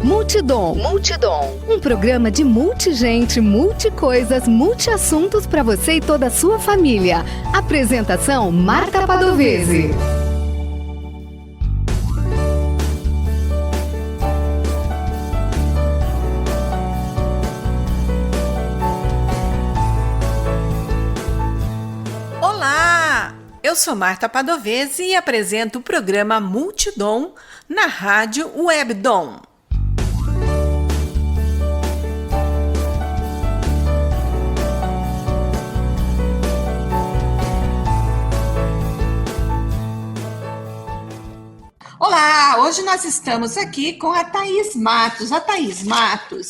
Multidom. Um programa de multigente, multicoisas, multiassuntos para você e toda a sua família. Apresentação: Marta Padovese. Olá! Eu sou Marta Padovese e apresento o programa Multidom na Rádio Webdom. Olá! Hoje nós estamos aqui com a Thaís Matos. A Thaís Matos,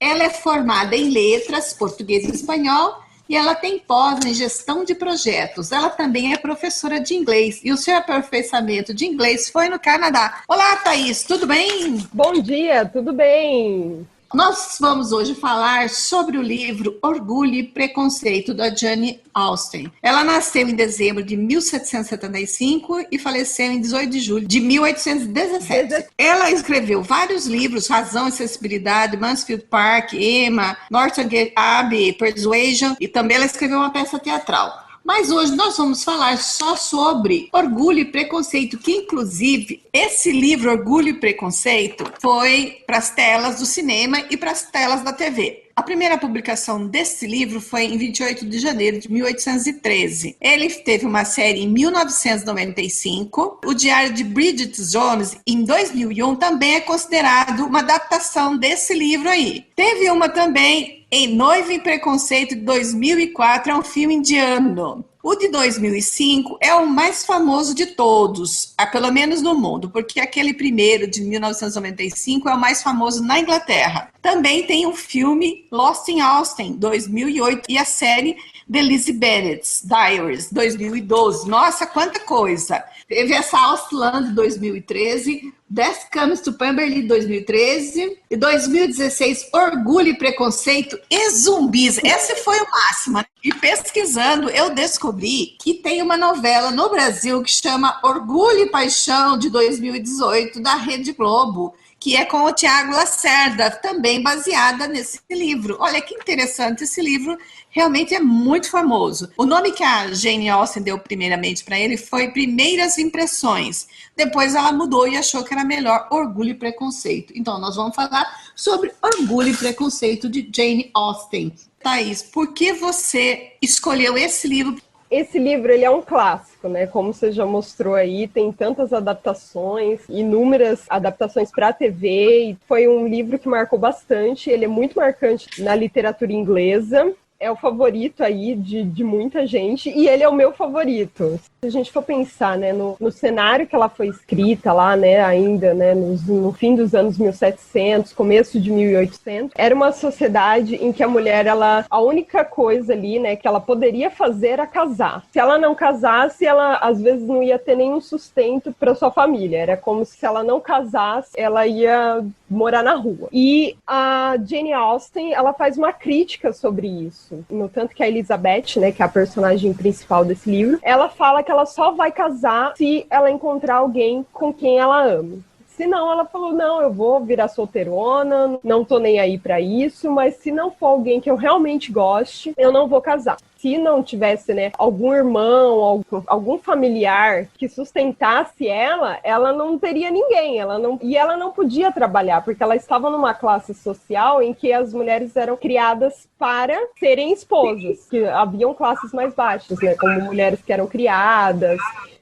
ela é formada em letras, português e espanhol, e ela tem pós em gestão de projetos. Ela também é professora de inglês, e o seu aperfeiçoamento de inglês foi no Canadá. Olá, Thaís, tudo bem? Bom dia, tudo bem? Nós vamos hoje falar sobre o livro Orgulho e Preconceito, da Jane Austen. Ela nasceu em dezembro de 1775 e faleceu em 18 de julho de 1817. Ela escreveu vários livros: Razão e Sensibilidade, Mansfield Park, Emma, Northanger Abbey, Persuasion, e também ela escreveu uma peça teatral. Mas hoje nós vamos falar só sobre Orgulho e Preconceito, que inclusive esse livro, Orgulho e Preconceito, foi para as telas do cinema e para as telas da TV. A primeira publicação desse livro foi em 28 de janeiro de 1813. Ele teve uma série em 1995. O Diário de Bridget Jones, em 2001, também é considerado uma adaptação desse livro aí. Teve uma também em Noiva e Preconceito, de 2004, é um filme indiano. O de 2005 é o mais famoso de todos, pelo menos no mundo, porque aquele primeiro, de 1995, é o mais famoso na Inglaterra. Também tem o filme Lost in Austen, 2008, e a série The Lizzie Bennet's Diaries, 2012. Nossa, quanta coisa! Teve essa Outland, 2013, Death Comes to Pemberley, 2013, e 2016, Orgulho e Preconceito e Zumbis. Esse foi o máximo, né? E pesquisando, eu descobri que tem uma novela no Brasil que chama Orgulho e Paixão, de 2018, da Rede Globo, que é com o Tiago Lacerda, também baseada nesse livro. Olha que interessante, esse livro realmente é muito famoso. O nome que a Jane Austen deu primeiramente para ele foi Primeiras Impressões. Depois ela mudou e achou que era melhor Orgulho e Preconceito. Então nós vamos falar sobre Orgulho e Preconceito, de Jane Austen. Thaís, por que você escolheu esse livro? Esse livro, ele é um clássico, né? Como você já mostrou aí, tem tantas adaptações, inúmeras adaptações para a TV, e foi um livro que marcou bastante. Ele é muito marcante na literatura inglesa. É o favorito aí de muita gente, e ele é o meu favorito. Se a gente for pensar, né, no cenário que ela foi escrita lá, né, ainda, né, no fim dos anos 1700, começo de 1800, era uma sociedade em que a mulher, a única coisa ali, né, que ela poderia fazer era casar. Se ela não casasse, ela às vezes não ia ter nenhum sustento para sua família. Era como se ela não casasse, ela ia morar na rua. E a Jane Austen, ela faz uma crítica sobre isso. No tanto que a Elizabeth, né, que é a personagem principal desse livro, ela fala que ela só vai casar se ela encontrar alguém com quem ela ama. Senão, ela falou, não, eu vou virar solteirona, não tô nem aí pra isso, mas se não for alguém que eu realmente goste, eu não vou casar. Se não tivesse, né, algum irmão, algum familiar que sustentasse ela não teria ninguém. Ela não podia trabalhar, porque ela estava numa classe social em que as mulheres eram criadas para serem esposas. Que haviam classes mais baixas, né, como mulheres que eram criadas,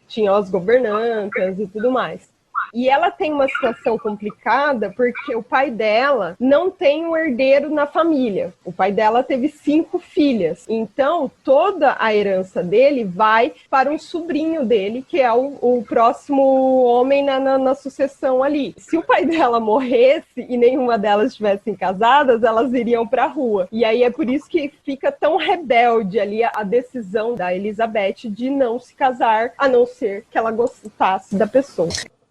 tinham as governantas e tudo mais. E ela tem uma situação complicada porque o pai dela não tem um herdeiro na família. O pai dela teve 5 filhas. Então, toda a herança dele vai para um sobrinho dele, que é o próximo homem na sucessão ali. Se o pai dela morresse e nenhuma delas estivessem casadas, elas iriam para a rua. E aí é por isso que fica tão rebelde ali a decisão da Elizabeth de não se casar, a não ser que ela gostasse da pessoa.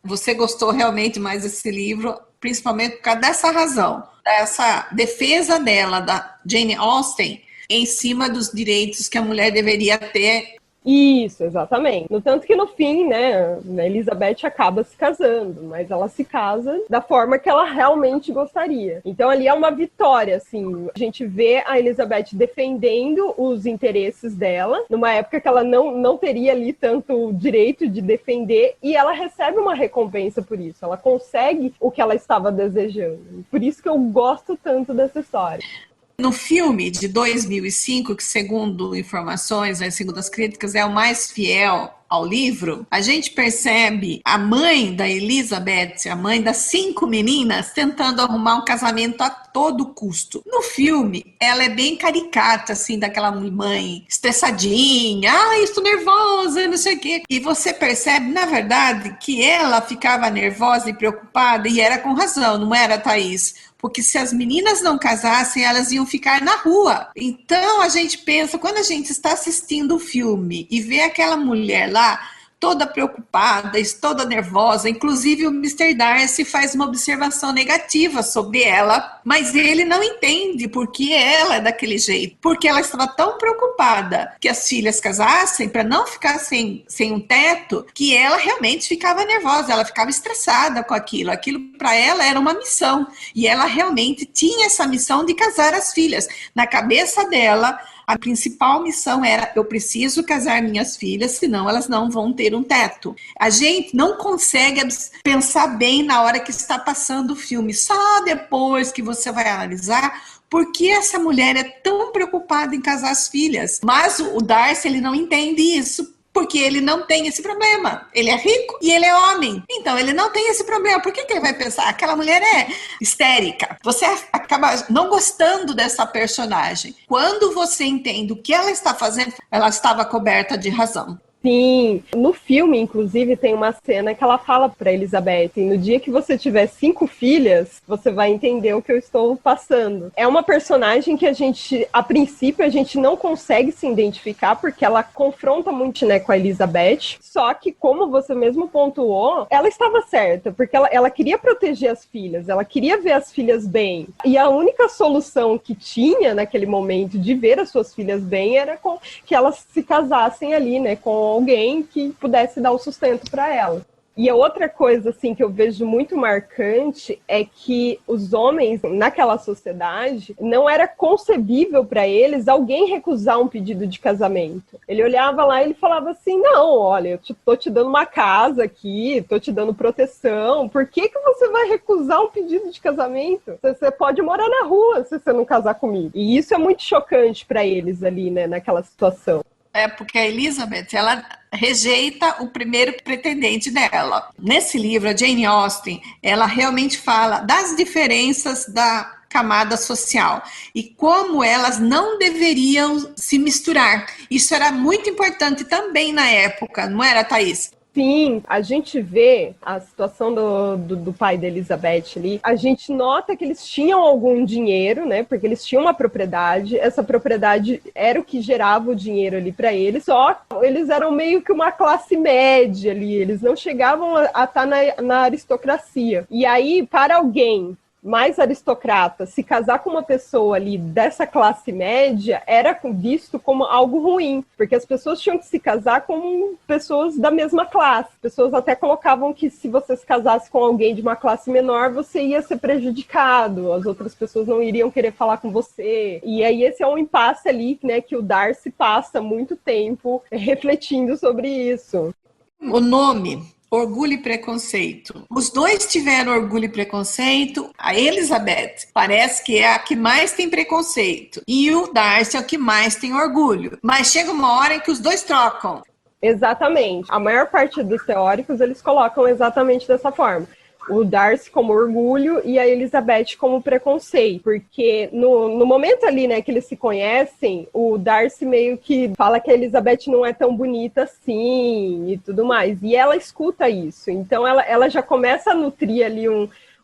Você gostou realmente mais desse livro, principalmente por causa dessa razão, dessa defesa dela, da Jane Austen, em cima dos direitos que a mulher deveria ter Isso, exatamente. No tanto que no fim, né, a Elizabeth acaba se casando, mas ela se casa da forma que ela realmente gostaria. Então ali é uma vitória, assim. A gente vê a Elizabeth defendendo os interesses dela, numa época que ela não teria ali tanto direito de defender, e ela recebe uma recompensa por isso. Ela consegue o que ela estava desejando. Por isso que eu gosto tanto dessa história. No filme de 2005, que segundo informações, segundo as críticas, é o mais fiel ao livro, a gente percebe a mãe da Elizabeth, a mãe das 5 meninas, tentando arrumar um casamento a todo custo. No filme, ela é bem caricata, assim, daquela mãe estressadinha, estou nervosa, não sei o quê. E você percebe, na verdade, que ela ficava nervosa e preocupada, e era com razão, não era, Thaís? Porque se as meninas não casassem, elas iam ficar na rua. Então a gente pensa, quando a gente está assistindo o filme e vê aquela mulher lá, toda preocupada, toda nervosa, inclusive o Mr. Darcy faz uma observação negativa sobre ela, mas ele não entende porque ela é daquele jeito, porque ela estava tão preocupada que as filhas casassem para não ficar sem um teto, que ela realmente ficava nervosa, ela ficava estressada com aquilo para ela era uma missão, e ela realmente tinha essa missão de casar as filhas. Na cabeça dela, a principal missão era: eu preciso casar minhas filhas, senão elas não vão ter um teto. A gente não consegue pensar bem na hora que está passando o filme, só depois que você vai analisar por que essa mulher é tão preocupada em casar as filhas. Mas o Darcy, ele não entende isso, porque ele não tem esse problema. Ele é rico e ele é homem. Então, ele não tem esse problema. Por que ele vai pensar? Aquela mulher é histérica. Você acaba não gostando dessa personagem. Quando você entende o que ela está fazendo, ela estava coberta de razão. Sim, no filme, inclusive, tem uma cena que ela fala para Elizabeth: no dia que você tiver 5 filhas, você vai entender o que eu estou passando. É uma personagem que a princípio, a gente não consegue se identificar, porque ela confronta muito, né, com a Elizabeth, só que, como você mesmo pontuou, ela estava certa, porque ela queria proteger as filhas, ela queria ver as filhas bem, e a única solução que tinha naquele momento de ver as suas filhas bem era que elas se casassem ali, né, com alguém que pudesse dar o sustento para ela. E a outra coisa, assim, que eu vejo muito marcante é que os homens, naquela sociedade, não era concebível para eles alguém recusar um pedido de casamento. Ele olhava lá e ele falava assim: não, olha, eu tô te dando uma casa aqui, tô te dando proteção, por que você vai recusar um pedido de casamento? Você pode morar na rua se você não casar comigo. E isso é muito chocante para eles ali, né, naquela situação. É porque a Elizabeth, ela rejeita o primeiro pretendente dela. Nesse livro, a Jane Austen, ela realmente fala das diferenças da camada social e como elas não deveriam se misturar. Isso era muito importante também na época, não era, Thaís? Sim, a gente vê a situação do pai da Elizabeth ali, a gente nota que eles tinham algum dinheiro, né, porque eles tinham uma propriedade, essa propriedade era o que gerava o dinheiro ali para eles, só que eles eram meio que uma classe média ali, eles não chegavam a estar na aristocracia. E aí, para alguém mais aristocrata, se casar com uma pessoa ali dessa classe média era visto como algo ruim, porque as pessoas tinham que se casar com pessoas da mesma classe. Pessoas até colocavam que se você se casasse com alguém de uma classe menor, você ia ser prejudicado, as outras pessoas não iriam querer falar com você. E aí esse é um impasse ali, né, que o Darcy passa muito tempo refletindo sobre isso. O nome Orgulho e Preconceito. Os dois tiveram orgulho e preconceito. A Elizabeth parece que é a que mais tem preconceito. E o Darcy é o que mais tem orgulho. Mas chega uma hora em que os dois trocam. Exatamente. A maior parte dos teóricos, eles colocam exatamente dessa forma. O Darcy como orgulho e a Elizabeth como preconceito, porque no momento ali, né, que eles se conhecem, o Darcy meio que fala que a Elizabeth não é tão bonita assim e tudo mais, e ela escuta isso, então ela já começa a nutrir ali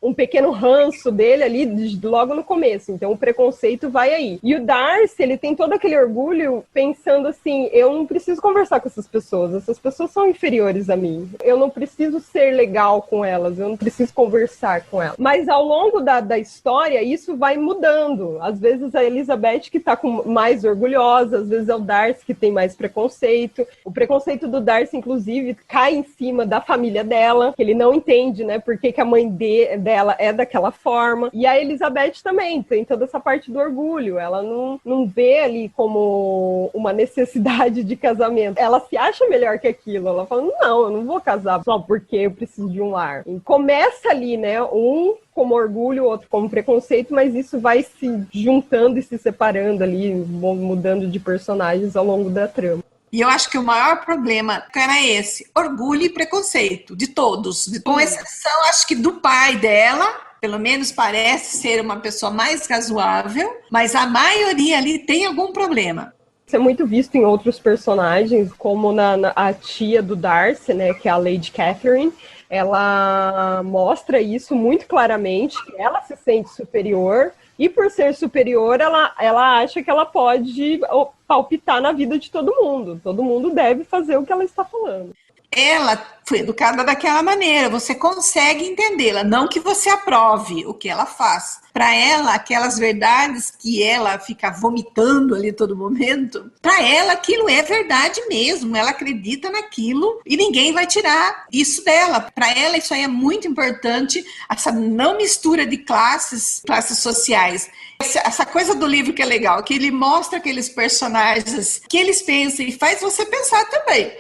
um pequeno ranço dele ali logo no começo. Então o preconceito vai aí. E o Darcy, ele tem todo aquele orgulho pensando assim, eu não preciso conversar com essas pessoas são inferiores a mim. Eu não preciso ser legal com elas, eu não preciso conversar com elas. Mas ao longo da história, isso vai mudando. Às vezes a Elizabeth que tá mais orgulhosa, às vezes é o Darcy que tem mais preconceito. O preconceito do Darcy, inclusive, cai em cima da família dela, que ele não entende, né, por que a mãe dela é daquela forma. E a Elizabeth também tem toda essa parte do orgulho. Ela não vê ali como uma necessidade de casamento. Ela se acha melhor que aquilo. Ela fala, não, eu não vou casar só porque eu preciso de um lar. E começa ali, né, um como orgulho, outro como preconceito, mas isso vai se juntando e se separando ali, mudando de personagens ao longo da trama. E eu acho que o maior problema era esse, orgulho e preconceito, de todos. Com exceção, acho que do pai dela, pelo menos parece ser uma pessoa mais razoável, mas a maioria ali tem algum problema. Isso é muito visto em outros personagens, como a tia do Darcy, né, que é a Lady Catherine. Ela mostra isso muito claramente, que ela se sente superior, e por ser superior, ela acha que ela pode palpitar na vida de todo mundo. Todo mundo deve fazer o que ela está falando. Ela foi educada daquela maneira, você consegue entendê-la, não que você aprove o que ela faz. Para ela, aquelas verdades que ela fica vomitando ali todo momento, para ela aquilo é verdade mesmo, ela acredita naquilo e ninguém vai tirar isso dela. Para ela isso aí é muito importante, essa não mistura de classes sociais. Essa coisa do livro que é legal, que ele mostra aqueles personagens que eles pensam e faz você pensar também.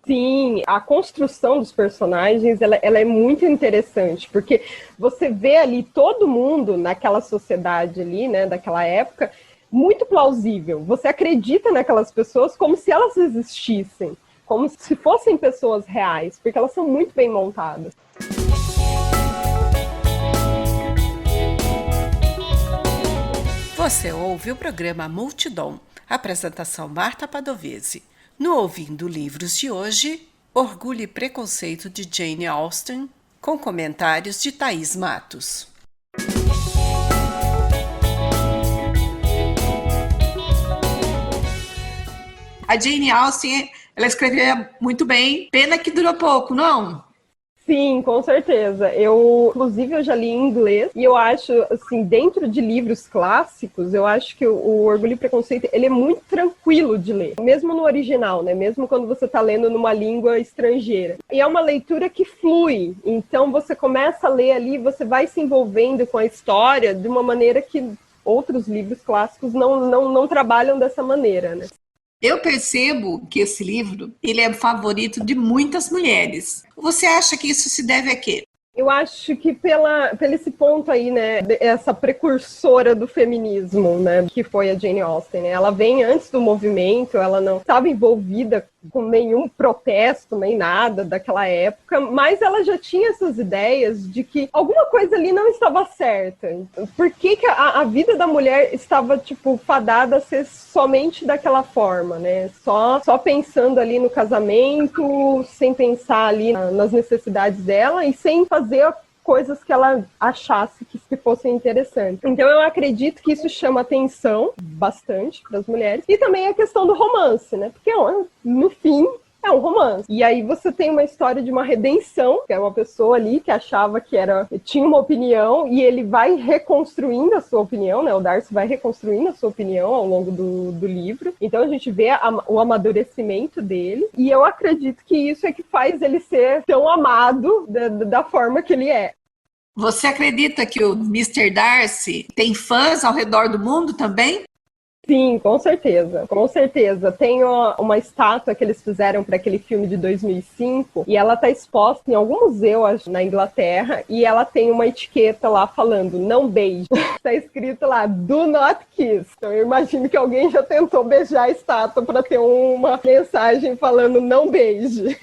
Sim, a construção dos personagens, ela é muito interessante, porque você vê ali todo mundo naquela sociedade ali, né, daquela época, muito plausível. Você acredita naquelas pessoas como se elas existissem, como se fossem pessoas reais, porque elas são muito bem montadas. Você ouve o programa Multidom, apresentação Marta Padovese. No Ouvindo Livros de hoje, Orgulho e Preconceito de Jane Austen, com comentários de Thaís Matos. A Jane Austen, ela escrevia muito bem, pena que durou pouco, não? Sim, com certeza. Inclusive, eu já li em inglês e eu acho, assim, dentro de livros clássicos, eu acho que o Orgulho e Preconceito, ele é muito tranquilo de ler. Mesmo no original, né? Mesmo quando você está lendo numa língua estrangeira. E é uma leitura que flui. Então, você começa a ler ali, você vai se envolvendo com a história de uma maneira que outros livros clássicos não trabalham dessa maneira, né? Eu percebo que esse livro, ele é o favorito de muitas mulheres. Você acha que isso se deve a quê? Eu acho que pelo esse ponto aí, né, essa precursora do feminismo, né, que foi a Jane Austen, né, ela vem antes do movimento, ela não estava envolvida com nenhum protesto, nem nada daquela época, mas ela já tinha essas ideias de que alguma coisa ali não estava certa. Por que a vida da mulher estava, tipo, fadada a ser somente daquela forma, né, só pensando ali no casamento, sem pensar ali nas necessidades dela e sem fazer coisas que ela achasse que fossem interessantes. Então eu acredito que isso chama atenção bastante para as mulheres. E também a questão do romance, né? Porque no fim é um romance. E aí você tem uma história de uma redenção, que é uma pessoa ali que achava que tinha uma opinião e ele vai reconstruindo a sua opinião, né? O Darcy vai reconstruindo a sua opinião ao longo do livro. Então a gente vê o amadurecimento dele. E eu acredito que isso é que faz ele ser tão amado da forma que ele é. Você acredita que o Mr. Darcy tem fãs ao redor do mundo também? Sim, com certeza, com certeza. Tem uma estátua que eles fizeram para aquele filme de 2005 e ela está exposta em algum museu, acho, na Inglaterra, e ela tem uma etiqueta lá falando, não beije. Está escrito lá, do not kiss. Então eu imagino que alguém já tentou beijar a estátua para ter uma mensagem falando não beije.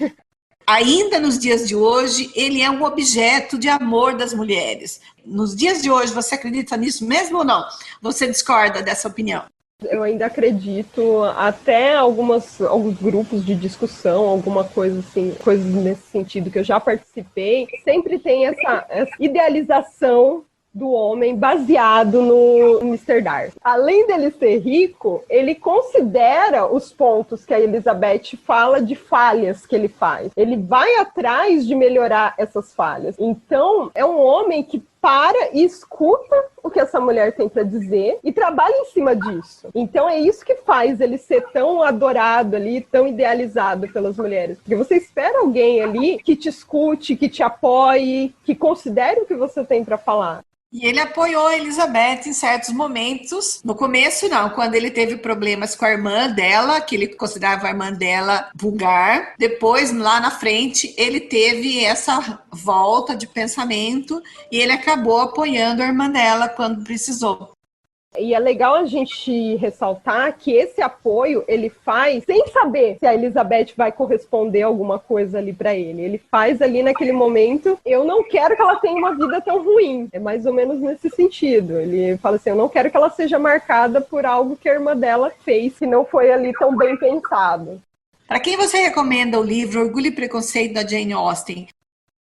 Ainda nos dias de hoje, ele é um objeto de amor das mulheres. Nos dias de hoje, você acredita nisso mesmo ou não? Você discorda dessa opinião? Eu ainda acredito, até alguns grupos de discussão, alguma coisa assim, coisas nesse sentido que eu já participei, sempre tem essa idealização do homem baseado no Mr. Darcy. Além dele ser rico, ele considera os pontos que a Elizabeth fala de falhas que ele faz. Ele vai atrás de melhorar essas falhas. Então, é um homem que para e escuta o que essa mulher tem para dizer e trabalha em cima disso. Então é isso que faz ele ser tão adorado ali, tão idealizado pelas mulheres. Porque você espera alguém ali que te escute, que te apoie, que considere o que você tem para falar. E ele apoiou a Elizabeth em certos momentos. No começo, não, quando ele teve problemas com a irmã dela, que ele considerava a irmã dela vulgar. Depois, lá na frente, ele teve essa volta de pensamento e ele acabou apoiando a irmã dela quando precisou. E é legal a gente ressaltar que esse apoio ele faz sem saber se a Elizabeth vai corresponder alguma coisa ali para ele. Ele faz ali naquele momento, eu não quero que ela tenha uma vida tão ruim. É mais ou menos nesse sentido. Ele fala assim, eu não quero que ela seja marcada por algo que a irmã dela fez, que não foi ali tão bem pensado. Para quem você recomenda o livro Orgulho e Preconceito da Jane Austen?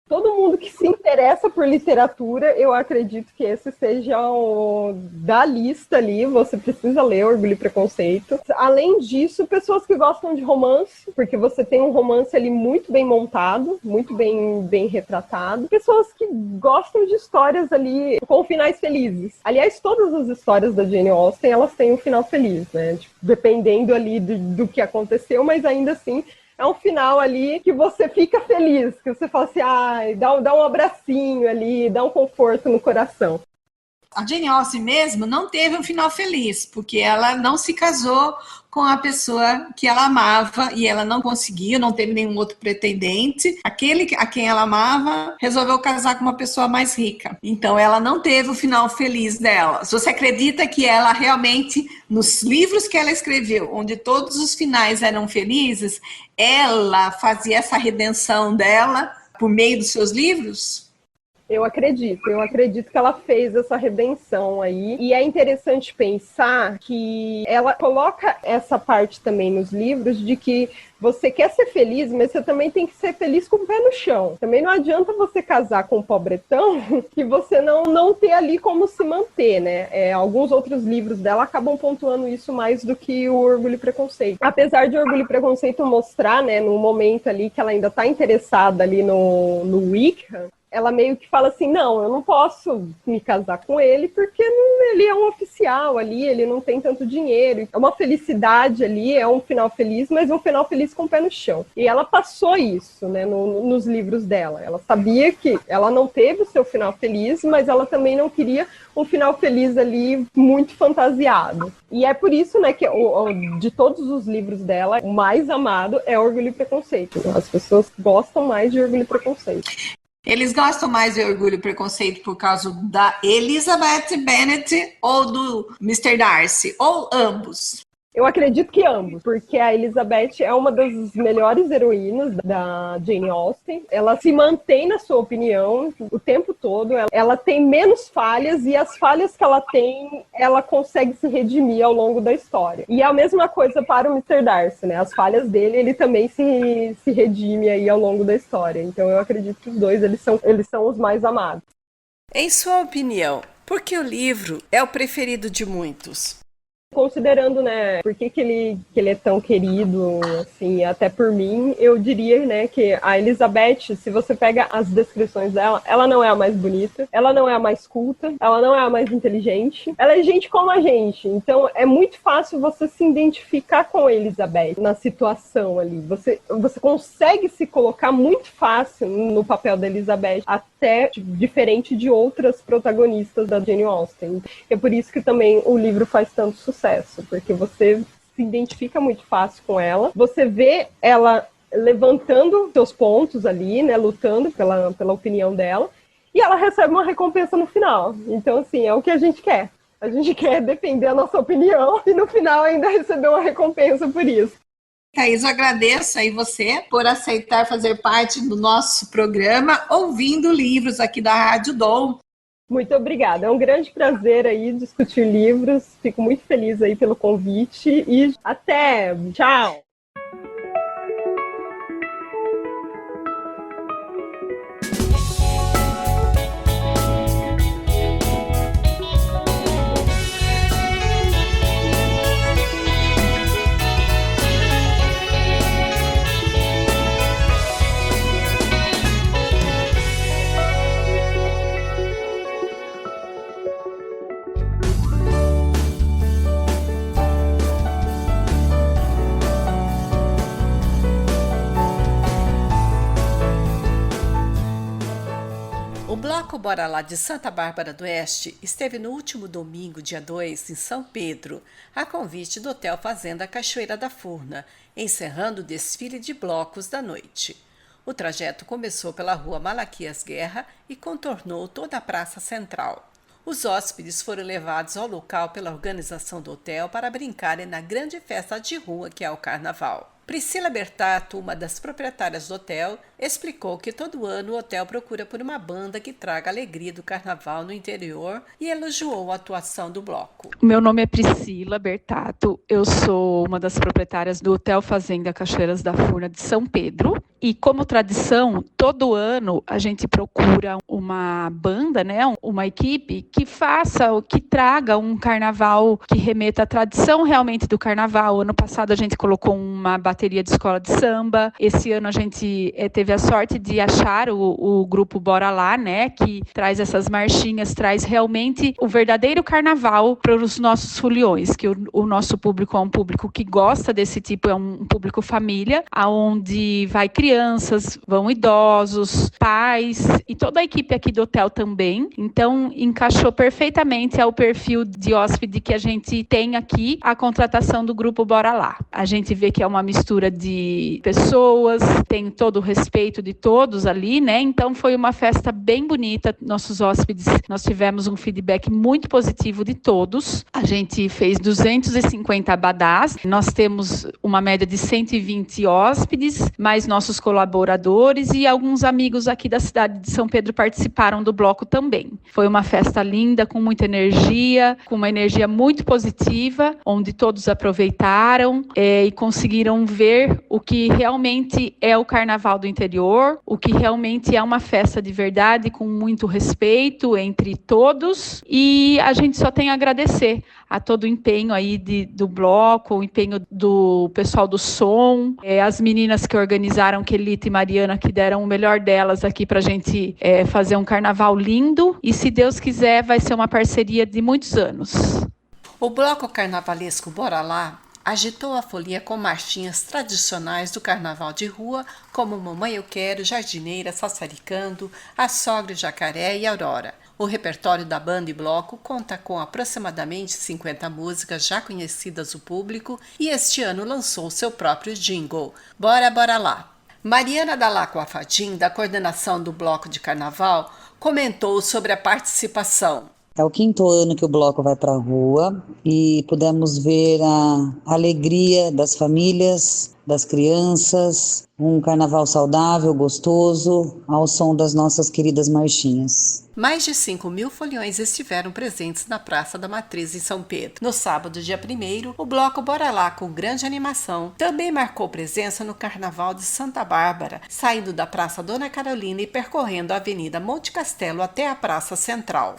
Todo mundo que se interessa por literatura, eu acredito que esse seja o da lista ali, você precisa ler Orgulho e Preconceito. Além disso, pessoas que gostam de romance, porque você tem um romance ali muito bem montado, muito bem retratado. Pessoas que gostam de histórias ali com finais felizes. Aliás, todas as histórias da Jane Austen, elas têm um final feliz, né? Tipo, dependendo ali do que aconteceu, mas ainda assim é um final ali que você fica feliz, que você fala assim, ai, dá um abracinho ali, dá um conforto no coração. A Jane Austen mesmo não teve um final feliz, porque ela não se casou com a pessoa que ela amava e ela não conseguiu, não teve nenhum outro pretendente. Aquele a quem ela amava resolveu casar com uma pessoa mais rica. Então ela não teve o final feliz dela. Se você acredita que ela realmente, nos livros que ela escreveu, onde todos os finais eram felizes, ela fazia essa redenção dela por meio dos seus livros? Eu acredito que ela fez essa redenção aí, e é interessante pensar que ela coloca essa parte também nos livros de que você quer ser feliz, mas você também tem que ser feliz com o pé no chão. Também não adianta você casar com um pobretão que você não ter ali como se manter, né? Alguns outros livros dela acabam pontuando isso mais do que o Orgulho e Preconceito. Apesar de Orgulho e Preconceito mostrar, né, no momento ali que ela ainda está interessada ali no Wickham, ela meio que fala assim, não, eu não posso me casar com ele porque ele é um oficial ali, ele não tem tanto dinheiro. É uma felicidade ali, é um final feliz, mas um final feliz com o pé no chão. E ela passou isso, né, nos livros dela. Ela sabia que ela não teve o seu final feliz, mas ela também não queria um final feliz ali muito fantasiado. E é por isso, né, que de todos os livros dela, o mais amado é Orgulho e Preconceito. As pessoas gostam mais de Orgulho e Preconceito. Eles gostam mais de Orgulho e Preconceito por causa da Elizabeth Bennet ou do Mr. Darcy? Ou ambos? Eu acredito que ambos, porque a Elizabeth é uma das melhores heroínas da Jane Austen. Ela se mantém na sua opinião o tempo todo. Ela tem menos falhas e as falhas que ela tem, ela consegue se redimir ao longo da história. E é a mesma coisa para o Mr. Darcy, né? As falhas dele, ele também se redime aí ao longo da história. Então eu acredito que os dois, eles são os mais amados. Em sua opinião, por que o livro é o preferido de muitos? Considerando, né, por que ele é tão querido, assim, até por mim, eu diria, né, que a Elizabeth, se você pega as descrições dela, ela não é a mais bonita, ela não é a mais culta, ela não é a mais inteligente, ela é gente como a gente, então é muito fácil você se identificar com a Elizabeth na situação ali, você consegue se colocar muito fácil no papel da Elizabeth, até diferente de outras protagonistas da Jane Austen. É por isso que também o livro faz tanto sucesso, porque você se identifica muito fácil com ela, você vê ela levantando seus pontos ali, né, lutando pela opinião dela, e ela recebe uma recompensa no final. Então, assim, é o que a gente quer. A gente quer defender a nossa opinião e no final ainda receber uma recompensa por isso. Thaís, eu agradeço aí você por aceitar fazer parte do nosso programa Ouvindo Livros aqui da Rádio Dom. Muito obrigada. É um grande prazer aí discutir livros. Fico muito feliz aí pelo convite e até. Tchau. O Bloco Bora Lá de Santa Bárbara do Oeste esteve no último domingo, dia 2, em São Pedro, a convite do Hotel Fazenda Cachoeira da Furna, encerrando o desfile de blocos da noite. O trajeto começou pela rua Malaquias Guerra e contornou toda a praça central. Os hóspedes foram levados ao local pela organização do hotel para brincarem na grande festa de rua que é o Carnaval. Priscila Bertato, uma das proprietárias do hotel, explicou que todo ano o hotel procura por uma banda que traga a alegria do carnaval no interior e elogiou a atuação do bloco. Meu nome é Priscila Bertato, eu sou uma das proprietárias do Hotel Fazenda Cachoeiras da Furna de São Pedro. E como tradição, todo ano a gente procura uma banda, né, uma equipe que que traga um carnaval que remeta à tradição realmente do carnaval. Ano passado a gente colocou uma bateria de escola de samba. Esse ano a gente teve a sorte de achar o grupo Bora Lá, né, que traz essas marchinhas, traz realmente o verdadeiro carnaval para os nossos foliões, que o nosso público é um público que gosta desse tipo, é um público família, aonde vai crianças, vão idosos, pais e toda a equipe aqui do hotel também. Então, encaixou perfeitamente ao perfil de hóspede que a gente tem aqui, a contratação do grupo Bora Lá. A gente vê que é uma mistura de pessoas, tem todo o respeito de todos ali, né? Então, foi uma festa bem bonita. Nossos hóspedes, nós tivemos um feedback muito positivo de todos. A gente fez 250 abadás. Nós temos uma média de 120 hóspedes, mais nossos colaboradores e alguns amigos aqui da cidade de São Pedro participaram do bloco também. Foi uma festa linda, com muita energia, com uma energia muito positiva, onde todos aproveitaram e conseguiram ver o que realmente é o carnaval do interior, o que realmente é uma festa de verdade, com muito respeito entre todos. E a gente só tem a agradecer a todo o empenho aí do bloco, o empenho do pessoal do som, as meninas que organizaram, Kelita e Mariana, que deram o melhor delas aqui pra gente fazer um carnaval lindo. E se Deus quiser, vai ser uma parceria de muitos anos. O bloco carnavalesco Bora Lá agitou a folia com marchinhas tradicionais do carnaval de rua, como Mamãe Eu Quero, Jardineira, Sassaricando, A Sogra, Jacaré e Aurora. O repertório da banda e bloco conta com aproximadamente 50 músicas já conhecidas do público e este ano lançou seu próprio jingle, Bora, Bora Lá. Mariana Dalacqua Fadim, da coordenação do bloco de carnaval, comentou sobre a participação. É o 5º ano que o bloco vai para a rua e pudemos ver a alegria das famílias, das crianças, um carnaval saudável, gostoso, ao som das nossas queridas marchinhas. Mais de 5.000 foliões estiveram presentes na Praça da Matriz em São Pedro. No sábado, dia 1º, o bloco Bora Lá, com grande animação, também marcou presença no Carnaval de Santa Bárbara, saindo da Praça Dona Carolina e percorrendo a Avenida Monte Castelo até a Praça Central.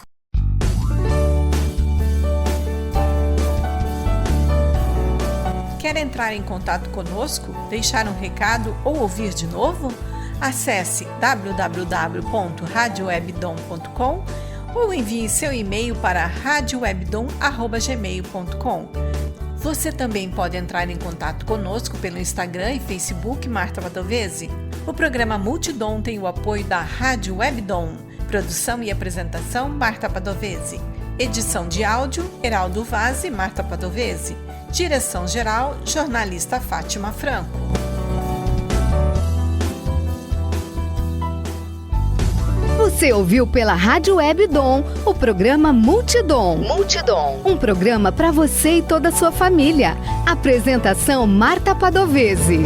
Quer entrar em contato conosco, deixar um recado ou ouvir de novo? Acesse www.radiowebdom.com ou envie seu e-mail para radiowebdom@gmail.com. Você também pode entrar em contato conosco pelo Instagram e Facebook Marta Padovese. O programa Multidom tem o apoio da Rádio Webdom. Produção e apresentação Marta Padovese. Edição de áudio Heraldo Vaz e Marta Padovese. Direção-geral, jornalista Fátima Franco. Você ouviu pela Rádio Web Dom o programa Multidom. Um programa para você e toda a sua família. Apresentação Marta Padovese.